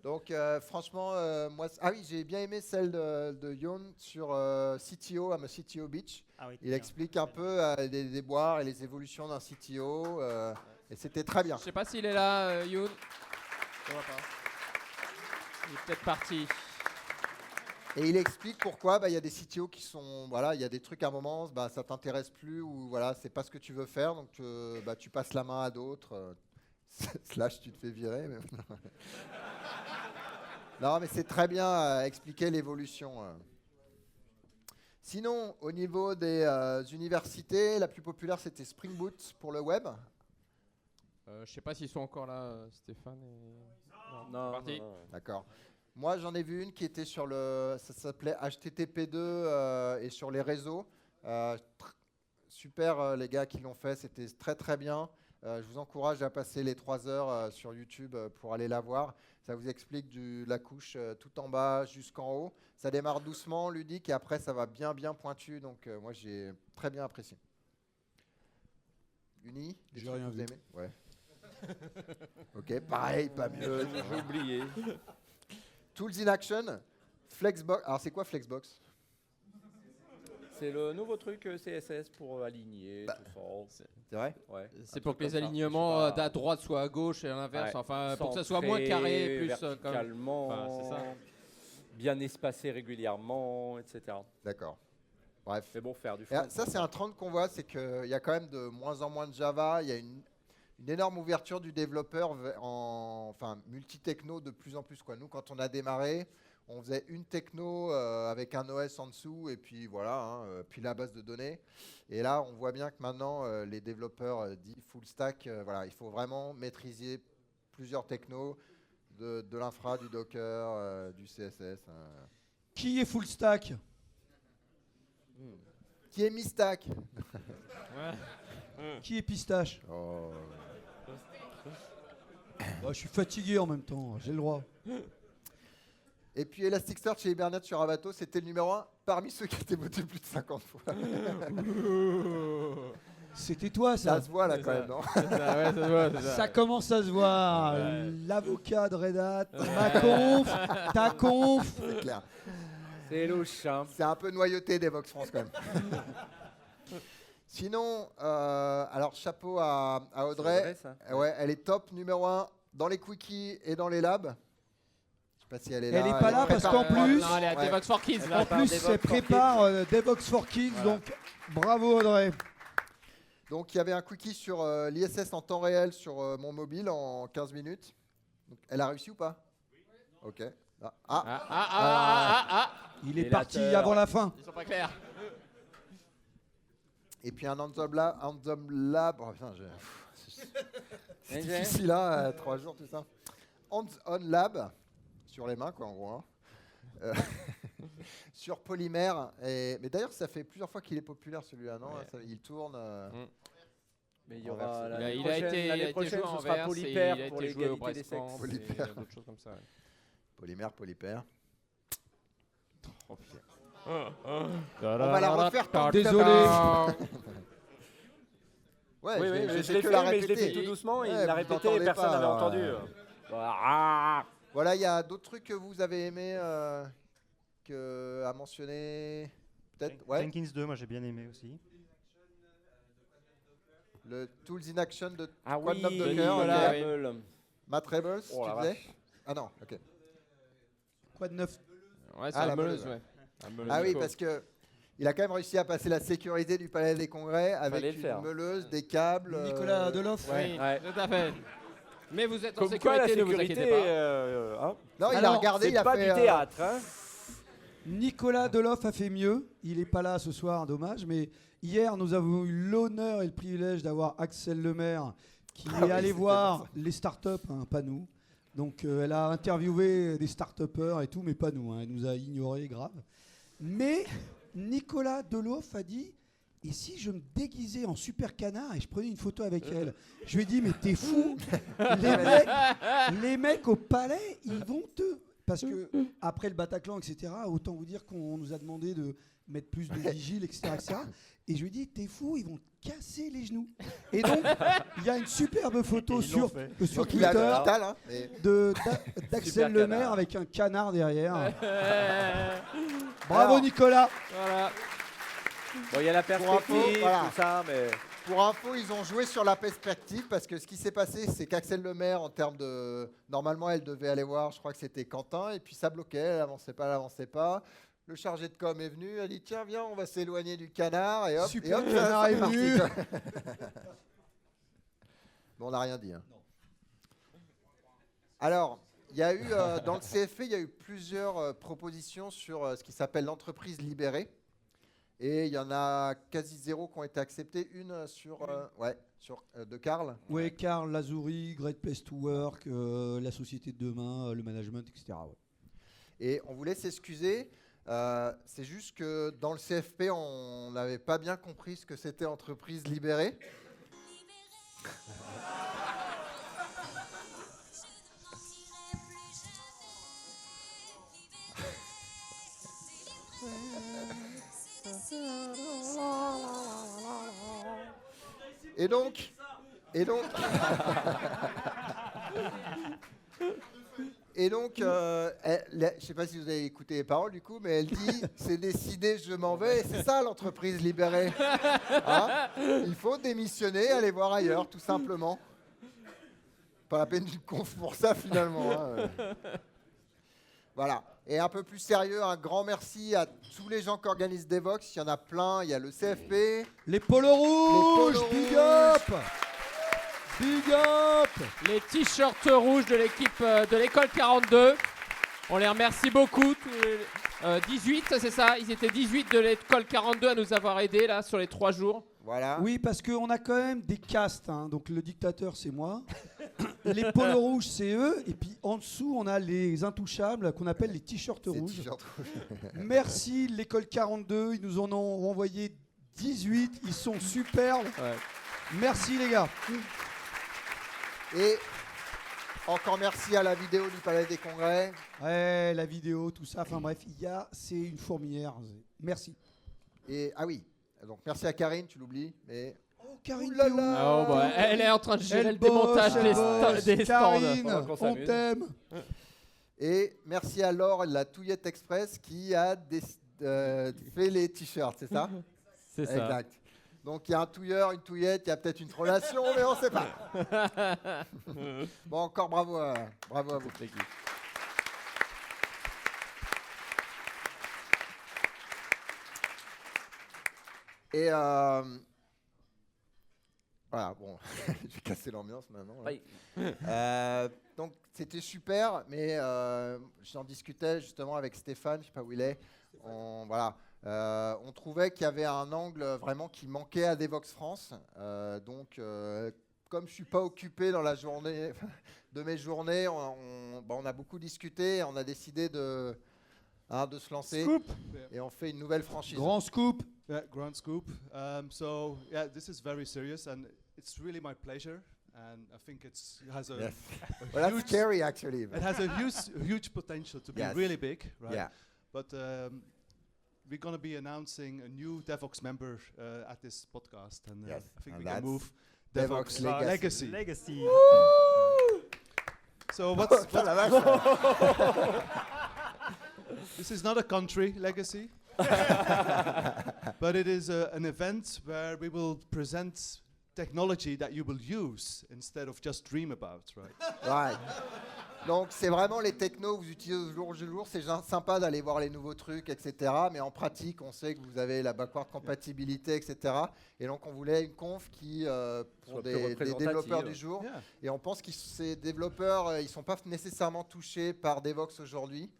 Speaker 1: Donc, franchement, moi, oui, j'ai bien aimé celle de Yon sur CTO, I'm a CTO Beach.
Speaker 8: Ah oui,
Speaker 1: Il explique un peu les déboires et les évolutions d'un CTO. Et c'était très bien.
Speaker 4: Je sais pas s'il est là, Youn. Je vois pas. Il est peut-être parti.
Speaker 1: Et il explique pourquoi il y a des CTO qui sont, voilà, il y a des trucs à un moment, ça t'intéresse plus ou voilà, c'est pas ce que tu veux faire, donc tu passes la main à d'autres. Slash, tu te fais virer. Mais non, mais c'est très bien expliquer l'évolution. Sinon, au niveau des universités, la plus populaire c'était Spring Boot pour le web.
Speaker 4: Je sais pas s'ils sont encore là, Stéphane et...
Speaker 2: Non,
Speaker 4: parti.
Speaker 1: D'accord. Moi, j'en ai vu une qui était sur ça s'appelait HTTP2 et sur les réseaux. Super, les gars qui l'ont fait, c'était très très bien. Je vous encourage à passer les 3 heures sur YouTube pour aller la voir. Ça vous explique la couche tout en bas jusqu'en haut. Ça démarre doucement, ludique, et après ça va bien pointu. Donc moi, j'ai très bien apprécié. Uni,
Speaker 5: J'ai rien vu.
Speaker 1: aimé ouais. Ok, pareil, pas mieux.
Speaker 2: J'ai oublié.
Speaker 1: Tools in Action, Flexbox. Alors c'est quoi Flexbox?
Speaker 2: C'est le nouveau truc CSS pour aligner tout ça.
Speaker 1: C'est vrai?
Speaker 2: Ouais.
Speaker 4: C'est
Speaker 2: Un
Speaker 4: pour
Speaker 2: truc
Speaker 4: que les
Speaker 2: comme ça.
Speaker 4: alignements
Speaker 2: Je sais pas.
Speaker 4: à droite soient à gauche et à l'inverse.
Speaker 2: Ouais.
Speaker 4: Enfin, pour que ça soit
Speaker 2: Centré,
Speaker 4: moins carré, plus
Speaker 2: verticalement,
Speaker 4: Enfin, c'est ça.
Speaker 2: bien espacé régulièrement, etc.
Speaker 1: D'accord. Bref.
Speaker 2: C'est bon faire du
Speaker 1: Et
Speaker 2: front.
Speaker 1: ça, c'est un trend qu'on voit, c'est qu'il y a quand même de moins en moins de Java. Il y a une énorme ouverture du développeur multi-techno de plus en plus. Nous, quand on a démarré, on faisait une techno avec un OS en dessous et puis voilà, puis la base de données. Et là, on voit bien que maintenant, les développeurs dits full stack, voilà, il faut vraiment maîtriser plusieurs technos, de l'infra, du Docker, du CSS.
Speaker 5: Qui est full stack?
Speaker 1: Qui est mi-stack?
Speaker 5: Qui est pistache?
Speaker 1: Oh.
Speaker 5: Je suis fatigué en même temps, j'ai le droit.
Speaker 1: Et puis Elasticsearch et Hibernate sur Avato, c'était le numéro 1 parmi ceux qui étaient votés plus de 50 fois.
Speaker 5: C'était toi ça?
Speaker 1: Ça se voit là quand même, non?
Speaker 5: Ça commence à se voir.
Speaker 4: Ouais.
Speaker 5: L'avocat de Red Hat, ma conf, ta conf.
Speaker 1: C'est clair.
Speaker 2: C'est louche, hein.
Speaker 1: C'est un peu noyauté d'Evox France quand même. Sinon, alors chapeau à Audrey.
Speaker 2: C'est vrai, ça.
Speaker 1: Ouais, elle est top numéro 1 dans les quickies et dans les labs. Je sais pas si elle est là.
Speaker 5: Elle est pas là parce
Speaker 1: prépare-
Speaker 5: qu'en plus-
Speaker 4: Non, elle est à
Speaker 1: Ouais.
Speaker 4: Devox for Kids.
Speaker 2: Elle
Speaker 4: là.
Speaker 5: En plus,
Speaker 2: Devox
Speaker 5: elle
Speaker 2: for
Speaker 5: prépare Devox for Kids, donc bravo Audrey.
Speaker 1: Donc il y avait un quickie sur l'ISS en temps réel sur mon mobile en 15 minutes. Donc, elle a réussi ou pas? Oui. Ok.
Speaker 5: Il est
Speaker 2: Délateur.
Speaker 5: parti avant la fin.
Speaker 4: Ils sont pas clairs.
Speaker 1: Et puis un Handsome Lab. Oh, putain, c'est
Speaker 2: NG.
Speaker 1: difficile, hein, 3 jours, tout ça. Hands-on Lab, sur les mains, quoi, en gros. Sur Polymère. Mais d'ailleurs, ça fait plusieurs fois qu'il est populaire, celui-là, non?
Speaker 4: Ouais.
Speaker 1: Il tourne.
Speaker 2: Mais il y
Speaker 1: Renversé.
Speaker 2: aura
Speaker 4: Il
Speaker 2: l'année
Speaker 4: a été,
Speaker 2: prochaine,
Speaker 4: il a
Speaker 2: l'année
Speaker 4: été
Speaker 2: prochaine,
Speaker 4: joué
Speaker 2: ce
Speaker 4: en
Speaker 2: sera
Speaker 4: verse et
Speaker 2: Polypaire
Speaker 4: il a
Speaker 2: pour
Speaker 4: été joué au
Speaker 2: l'égalité des
Speaker 4: Brest-Camp
Speaker 2: sexes.
Speaker 1: Polypaire.
Speaker 4: et d'autres choses comme ça. Ouais.
Speaker 1: Polymère, Polypaire.
Speaker 4: Oh, putain.
Speaker 1: On va la refaire tant que
Speaker 5: Désolé.
Speaker 1: Ouais,
Speaker 2: Oui,
Speaker 1: je
Speaker 2: oui,
Speaker 1: vais-
Speaker 2: mais
Speaker 1: je
Speaker 2: je
Speaker 1: fais
Speaker 2: l'ai
Speaker 1: que
Speaker 2: fait,
Speaker 1: la
Speaker 2: mais je l'ai
Speaker 1: répéter.
Speaker 2: fait tout doucement. Il
Speaker 1: Ouais,
Speaker 2: l'a
Speaker 1: vous
Speaker 2: répété et
Speaker 1: entendez
Speaker 2: personne
Speaker 1: pas,
Speaker 2: n'avait entendu.
Speaker 1: Voilà, il y a d'autres trucs que vous avez aimé à mentionner. Peut-être, ouais.
Speaker 8: Jenkins 2, moi j'ai bien aimé aussi.
Speaker 1: Le Tools in Action de
Speaker 2: Ah
Speaker 1: Quad
Speaker 2: oui,
Speaker 1: Knob Docker.
Speaker 2: Nicolas
Speaker 1: ok.
Speaker 2: Apple.
Speaker 1: Matt Rebels,
Speaker 2: Oh
Speaker 1: tu
Speaker 2: la
Speaker 1: disais? Ah non, ok.
Speaker 5: Quoi de neuf?
Speaker 4: Ouais, c'est la meuleuse, ouais.
Speaker 1: Ah oui, parce que il a quand même réussi à passer la sécurité du Palais des Congrès avec une meuleuse, des câbles.
Speaker 5: Nicolas Deloff.
Speaker 4: Oui, tout à fait. Mais vous êtes en
Speaker 2: Comme quoi,
Speaker 4: sécurité,
Speaker 2: la
Speaker 4: ne vous inquiétez
Speaker 2: sécurité,
Speaker 4: pas.
Speaker 1: Non, il a regardé,
Speaker 2: c'est
Speaker 1: il a
Speaker 2: pas
Speaker 1: fait
Speaker 2: du théâtre. Hein.
Speaker 5: Nicolas Deloff a fait mieux. Il n'est pas là ce soir, dommage. Mais hier, nous avons eu l'honneur et le privilège d'avoir Axel Lemaire qui est allé voir les startups, hein, pas nous. Donc, elle a interviewé des start-upers et tout, mais pas nous. Hein. Elle nous a ignorés, grave. Mais Nicolas Deloff a dit: et si je me déguisais en super canard et je prenais une photo avec elle? Je lui ai dit: mais t'es fou. les mecs au palais, ils vont te... Parce que après le Bataclan, etc., autant vous dire qu'on nous a demandé de mettre plus de vigiles, etc., etc. Et je lui ai dit: t'es fou, ils vont te casser les genoux. Et donc, il y a une superbe photo sur Twitter d'Axel Lemaire avec un canard derrière. Bravo. Alors, Nicolas.
Speaker 4: Voilà.
Speaker 2: Bon, il y a la perspective, tout ça, mais...
Speaker 1: Pour info, ils ont joué sur la perspective parce que ce qui s'est passé, c'est qu'Axel Lemaire, en termes de... Normalement, elle devait aller voir, je crois que c'était Quentin, et puis ça bloquait, elle n'avançait pas. Le chargé de com est venu, elle a dit: tiens, viens, on va s'éloigner du canard, et hop,
Speaker 5: super,
Speaker 1: le
Speaker 5: canard est venu.
Speaker 1: Bon, on n'a rien dit. Hein. Alors, il y a eu, dans le CFP, il y a eu plusieurs propositions sur ce qui s'appelle l'entreprise libérée. Et il y en a quasi 0 qui ont été acceptées. Une sur, de Karl.
Speaker 5: Oui, Karl, Lazuri, Great Place to Work, la société de demain, le management, etc. Ouais.
Speaker 1: Et on voulait s'excuser. C'est juste que dans le CFP, on n'avait pas bien compris ce que c'était entreprise libérée. Et donc, je sais pas si vous avez écouté les paroles du coup, mais elle dit: c'est décidé, je m'en vais. Et c'est ça l'entreprise libérée. Hein, il faut démissionner, aller voir ailleurs, tout simplement. Pas la peine d'une conf pour ça finalement. Hein. Voilà. Et un peu plus sérieux, un grand merci à tous les gens qui organisent Devox. Il y en a plein. Il y a le CFP.
Speaker 5: Les polos rouges, big up. Big up.
Speaker 4: Les t-shirts rouges de l'équipe de l'école 42. On les remercie beaucoup. 18, c'est ça? Ils étaient 18 de l'école 42 à nous avoir aidés là sur les 3 jours.
Speaker 1: Voilà.
Speaker 5: Oui, parce qu'on a quand même des castes. Hein. Donc le dictateur, c'est moi. Les polos rouges, c'est eux. Et puis en dessous, on a les intouchables qu'on appelle les t-shirts rouges. Merci l'école 42. Ils nous en ont envoyé 18. Ils sont superbes. Ouais. Merci les gars.
Speaker 1: Et encore merci à la vidéo du Palais des Congrès.
Speaker 5: Ouais, la vidéo, tout ça. Enfin bref, c'est une fourmilière. Merci.
Speaker 1: Et ah oui. Donc merci à Karine, tu l'oublies, mais...
Speaker 5: Oh, Karine,
Speaker 4: elle est en train de gérer le démontage des stands.
Speaker 5: Karine, on t'aime.
Speaker 1: Et merci à Laure, la Touillette Express, qui a fait les t-shirts, c'est ça?
Speaker 3: C'est ça.
Speaker 1: Exact. Donc il y a un touilleur, une touillette, il y a peut-être une relation, mais on ne sait pas. Bon, encore bravo à vous. Et voilà, bon, je vais casser l'ambiance maintenant.
Speaker 2: Oui.
Speaker 1: Donc c'était super, mais j'en discutais justement avec Stéphane, je ne sais pas où il est. On trouvait qu'il y avait un angle vraiment qui manquait à Devox France. Donc, comme je ne suis pas occupé dans la journée de mes journées, on a beaucoup discuté, on a décidé de se lancer.
Speaker 5: Scoop.
Speaker 1: Et on fait une nouvelle franchise.
Speaker 5: Grand scoop.
Speaker 6: Yeah, grand scoop. So yeah, this is very serious, and it's really my pleasure. And I think it has a,
Speaker 1: yes. Well, that's scary, actually.
Speaker 6: It has a huge potential to be really big, right?
Speaker 1: Yeah.
Speaker 6: But we're going to be announcing a new Devox member at this podcast, and I think we can move Devox Legacy. So what's this is not a country legacy, but it is an event where we will present technology that you will use instead of just dream about, right?
Speaker 1: Right. Donc c'est vraiment les technos que vous utilisez au jour le jour. C'est sympa d'aller voir les nouveaux trucs, etc. Mais en pratique, on sait que vous avez la backward compatibilité, etc. Et donc on voulait une conf qui, pour des développeurs du jour.
Speaker 6: Yeah.
Speaker 1: Et on pense que ces développeurs, ils ne sont pas nécessairement touchés par Devoxx aujourd'hui.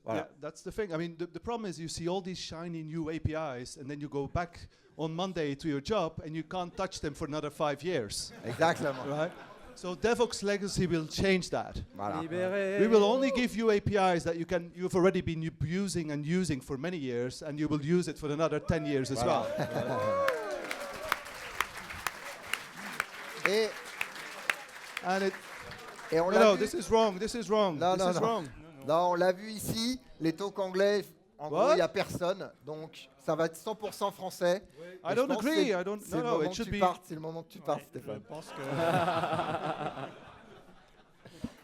Speaker 6: Voilà. Yeah, that's the thing. I mean, the problem is you see all these shiny new APIs, and then you go back on Monday to your job, and you can't touch them for another 5 years.
Speaker 1: Exactement.
Speaker 6: Right? So Devoxx Legacy will change that.
Speaker 1: Voilà.
Speaker 6: We will only give you APIs that you've already been using for many years, and you will use it for another 10 years as well.
Speaker 1: Et on l'a vu.
Speaker 6: This is wrong.
Speaker 1: Non, on l'a vu ici, les talks anglais, en gros, il n'y a personne. Donc, ça va être 100% français.
Speaker 6: I don't agree.
Speaker 1: C'est le moment que tu partes, Stéphane. Je pense que...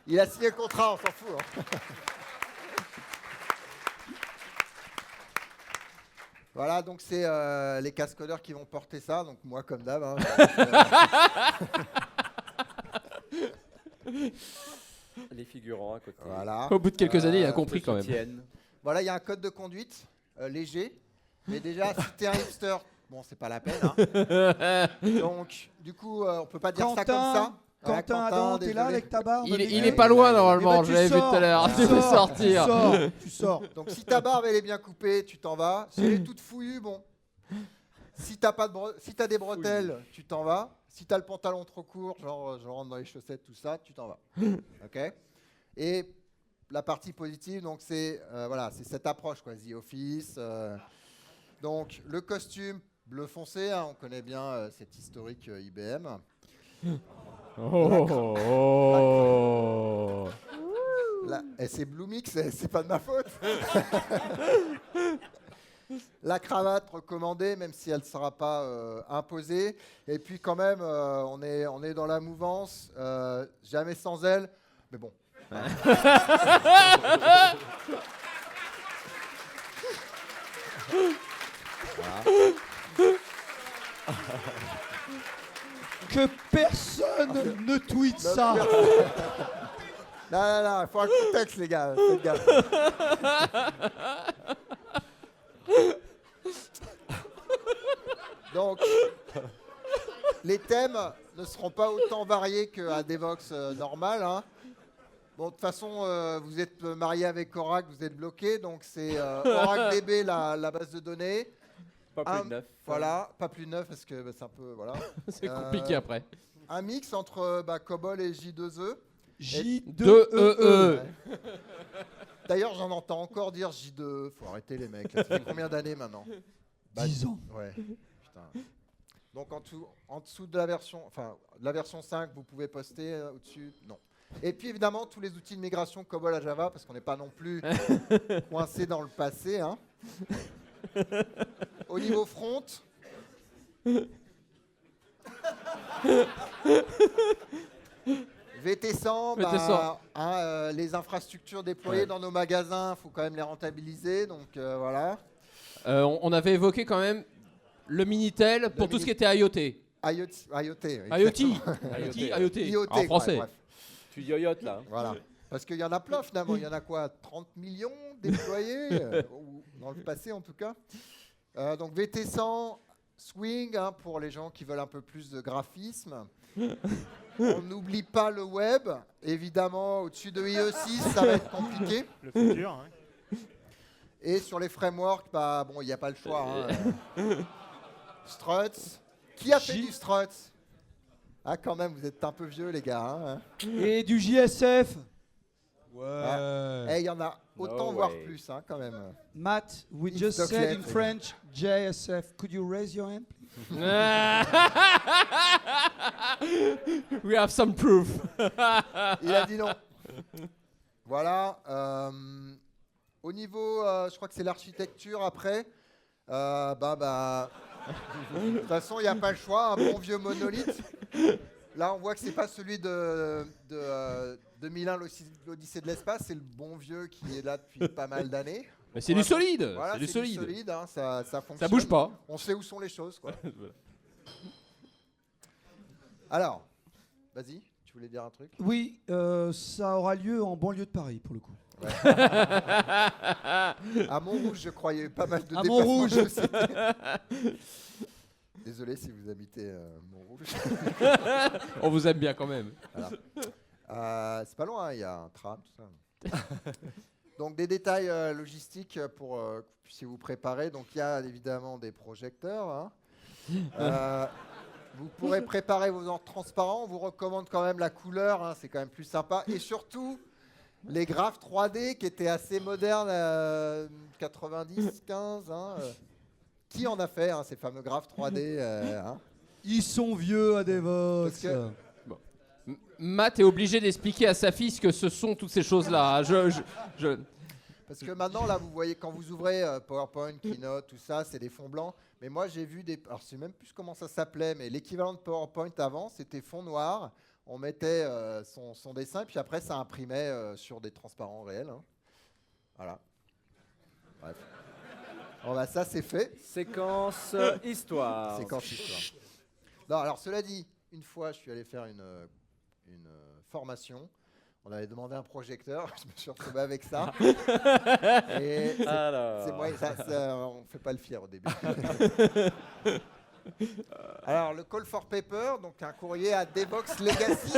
Speaker 1: Il a signé le contrat, on s'en fout. Hein. Voilà, donc c'est les cascodeurs qui vont porter ça. Donc moi, comme d'hab. Hein,
Speaker 2: les figurants à côté.
Speaker 1: Voilà.
Speaker 4: Au bout de quelques années, il a compris quand même.
Speaker 1: Voilà, il y a un code de conduite léger. Mais déjà, si t'es un hipster, bon, c'est pas la peine. Hein. Donc, du coup, on peut pas dire ça comme ça.
Speaker 5: Quentin, Adam, t'es là avec ta barbe?
Speaker 4: Il est pas loin normalement, je l'avais vu tout à l'heure. Tu peux sortir.
Speaker 5: Tu sors.
Speaker 1: Donc si ta barbe elle est bien coupée, tu t'en vas. Si elle est toute fouillue, bon. Si t'as des bretelles, tu t'en vas. Si t'as le pantalon trop court, genre je rentre dans les chaussettes, tout ça, tu t'en vas. Ok. Et la partie positive, donc c'est c'est cette approche quoi, The Office. Donc le costume bleu foncé, hein, on connaît bien cette historique IBM. Et c'est Bluemix, c'est pas de ma faute. La cravate recommandée, même si elle ne sera pas imposée. Et puis quand même, on est dans la mouvance, jamais sans elle. Mais bon.
Speaker 5: Que personne ne tweete ça.
Speaker 1: Non, il faut un contexte, les gars. Faites gaffe. Donc, les thèmes ne seront pas autant variés qu'un Devoxx normal. Hein. Bon, de toute façon, vous êtes marié avec Oracle, vous êtes bloqué. Donc, c'est OracleDB, la base de données.
Speaker 2: Pas plus de 9.
Speaker 1: Voilà, pas plus de 9 parce que c'est un peu... Voilà.
Speaker 4: C'est compliqué après.
Speaker 1: Un mix entre COBOL et J2E.
Speaker 4: J2EE.
Speaker 1: Ouais. D'ailleurs, j'en entends encore dire J2E. Faut arrêter les mecs. Ça fait combien d'années maintenant?
Speaker 5: 10 ans.
Speaker 1: Ouais. Putain. Donc en dessous de la version 5, vous pouvez poster au-dessus. Non. Et puis évidemment, tous les outils de migration COBOL à Java, parce qu'on n'est pas non plus coincé dans le passé. Hein. Au niveau front, VT100, les infrastructures déployées dans nos magasins, il faut quand même les rentabiliser. Donc voilà.
Speaker 4: On avait évoqué quand même le Minitel pour tout ce qui était IoT. IoT. En français.
Speaker 1: Bref.
Speaker 2: Tu yoyotes là.
Speaker 1: Voilà. Parce qu'il y en a plein finalement. Il y en a quoi, 30 millions déployés dans le passé en tout cas. Donc VT100, Swing pour les gens qui veulent un peu plus de graphisme. On n'oublie pas le web. Évidemment, au-dessus de IE6, ça va être compliqué.
Speaker 8: Le futur, hein.
Speaker 1: Et sur les frameworks, il n'y a pas le choix. Hein. Struts. Qui a fait du Struts? Ah, quand même, vous êtes un peu vieux, les gars. Hein.
Speaker 5: Et du JSF.
Speaker 1: Ouais. Il y en a autant, voire plus, hein, quand même.
Speaker 5: Matt, we just said in French, JSF. Could you raise your hand, please?
Speaker 4: We have some proof.
Speaker 1: Il a dit non. Voilà. Au niveau, je crois que c'est l'architecture après. De toute façon, il n'y a pas le choix. Un bon vieux monolithe. Là, on voit que c'est pas celui de 2001, l'Odyssée de l'espace. C'est le bon vieux qui est là depuis pas mal d'années.
Speaker 4: Mais c'est du solide.
Speaker 1: Voilà,
Speaker 4: c'est du solide.
Speaker 1: Hein, ça fonctionne.
Speaker 4: Ça bouge pas.
Speaker 1: On sait où sont les choses, quoi. Alors, vas-y. tu voulais dire un truc?
Speaker 5: Oui, ça aura lieu en banlieue de Paris, pour le coup.
Speaker 1: Ouais. À Montrouge, je crois, il y a eu pas mal de
Speaker 5: À
Speaker 1: déplacements.
Speaker 5: Montrouge.
Speaker 1: Désolé si vous habitez Montrouge.
Speaker 4: On vous aime bien quand même.
Speaker 1: Voilà. C'est pas loin, il y a un tram, tout ça. Donc des détails logistiques pour que vous puissiez vous préparer. Donc il y a évidemment des projecteurs. Hein. Vous pourrez préparer vos encres transparents. On vous recommande quand même la couleur, hein, c'est quand même plus sympa. Et surtout, les graphes 3D qui étaient assez modernes, 90, 15. Hein, qui en a fait, hein, ces fameux graphes 3D hein?
Speaker 5: Ils sont vieux à Devox.
Speaker 4: Matt est obligé d'expliquer à sa fille ce que ce sont toutes ces choses-là.
Speaker 1: Parce que maintenant, là, vous voyez, quand vous ouvrez PowerPoint, Keynote, tout ça, c'est des fonds blancs. Mais moi, j'ai vu des... Alors, je sais même plus comment ça s'appelait, mais l'équivalent de PowerPoint avant, c'était fond noir. On mettait son dessin, puis après, ça imprimait sur des transparents réels. Hein. Voilà. Bref. Bon, bah, ça, c'est fait.
Speaker 2: Séquence histoire.
Speaker 1: Séquence histoire. Non, alors, cela dit, une fois, je suis allé faire une formation. On avait demandé un projecteur, je me suis retrouvé avec ça. Et c'est moi, on ne fait pas le fier au début. Alors, le call for paper, donc un courrier à Devox Legacy,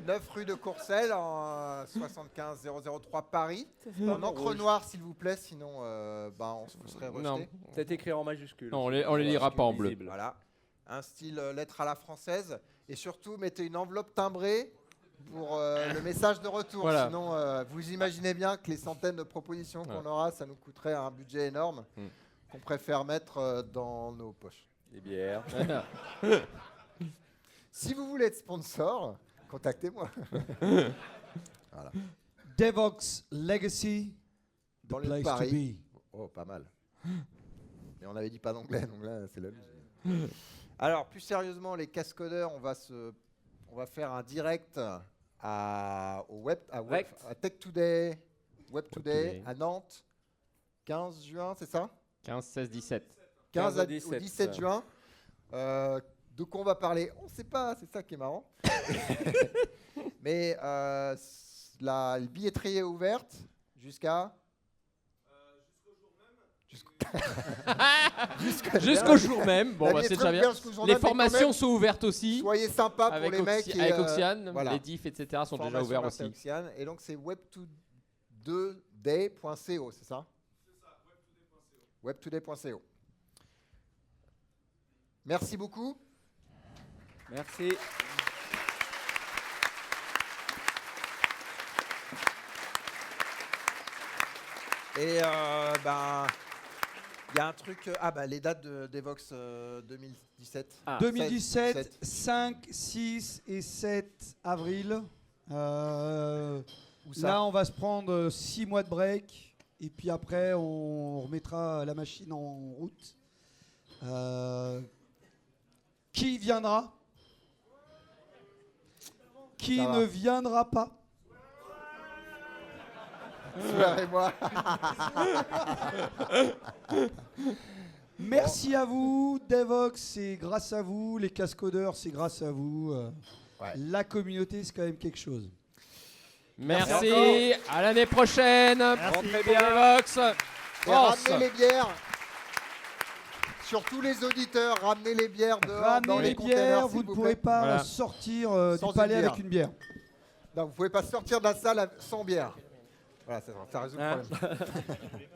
Speaker 1: 9 rue de Courcelles, en 75 003 Paris. En encre noire, s'il vous plaît, sinon on serait rejeté.
Speaker 4: Non.
Speaker 2: C'est écrit en majuscule.
Speaker 4: Non, on les lira pas en bleu.
Speaker 2: Visible.
Speaker 1: Voilà. Un style lettre à la française. Et surtout, mettez une enveloppe timbrée pour le message de retour.
Speaker 4: Voilà.
Speaker 1: Sinon, vous imaginez bien que les centaines de propositions qu'on aura, ça nous coûterait un budget énorme qu'on préfère mettre dans nos poches.
Speaker 2: Les bières.
Speaker 1: Si vous voulez être sponsor, contactez-moi. Voilà.
Speaker 5: Devox Legacy,
Speaker 1: Dans
Speaker 5: the
Speaker 1: le
Speaker 5: place
Speaker 1: Paris.
Speaker 5: to be.
Speaker 1: Oh, pas mal. Mais on avait dit pas d'anglais, donc là, c'est la loose. Alors, plus sérieusement, les cascodeurs, on va faire un direct à Tech Today, Web Today, à Nantes, 15 juin, c'est ça?
Speaker 4: 15, 16, 17.
Speaker 1: 15 au 17 juin. De quoi on va parler? On ne sait pas, c'est ça qui est marrant. Mais la billetterie est ouverte jusqu'à...
Speaker 4: Jusqu'au jour même. Bon, bah, c'est déjà bien. Les formations sont ouvertes aussi.
Speaker 1: Soyez sympas pour les mecs.
Speaker 4: Avec Oxiane,
Speaker 1: voilà.
Speaker 4: les diffs, etc. sont déjà ouverts aussi.
Speaker 1: Oxiane. Et donc, c'est web2day.co, c'est ça? C'est ça, web2day.co. Web2day.co. Merci beaucoup.
Speaker 2: Merci.
Speaker 1: Et il y a un truc, les dates de Devox 2017.
Speaker 5: 2017, 5, 6 et 7 avril. Là, on va se prendre 6 mois de break. Et puis après, on remettra la machine en route. Qui viendra? Qui ne viendra pas?
Speaker 1: Et moi.
Speaker 5: Merci à vous, Devox, c'est grâce à vous. Les cascodeurs, c'est grâce à vous. La communauté, c'est quand même quelque chose.
Speaker 4: Merci. À l'année prochaine.
Speaker 2: Rentrez bien.
Speaker 4: Devox.
Speaker 1: Et ramenez les bières. Surtout les auditeurs, ramenez les bières dehors dans les containers.
Speaker 5: Vous ne pourrez pas sortir du palais avec une bière.
Speaker 1: Non, vous ne pouvez pas sortir de la salle sans bière. Voilà, ça résout le problème.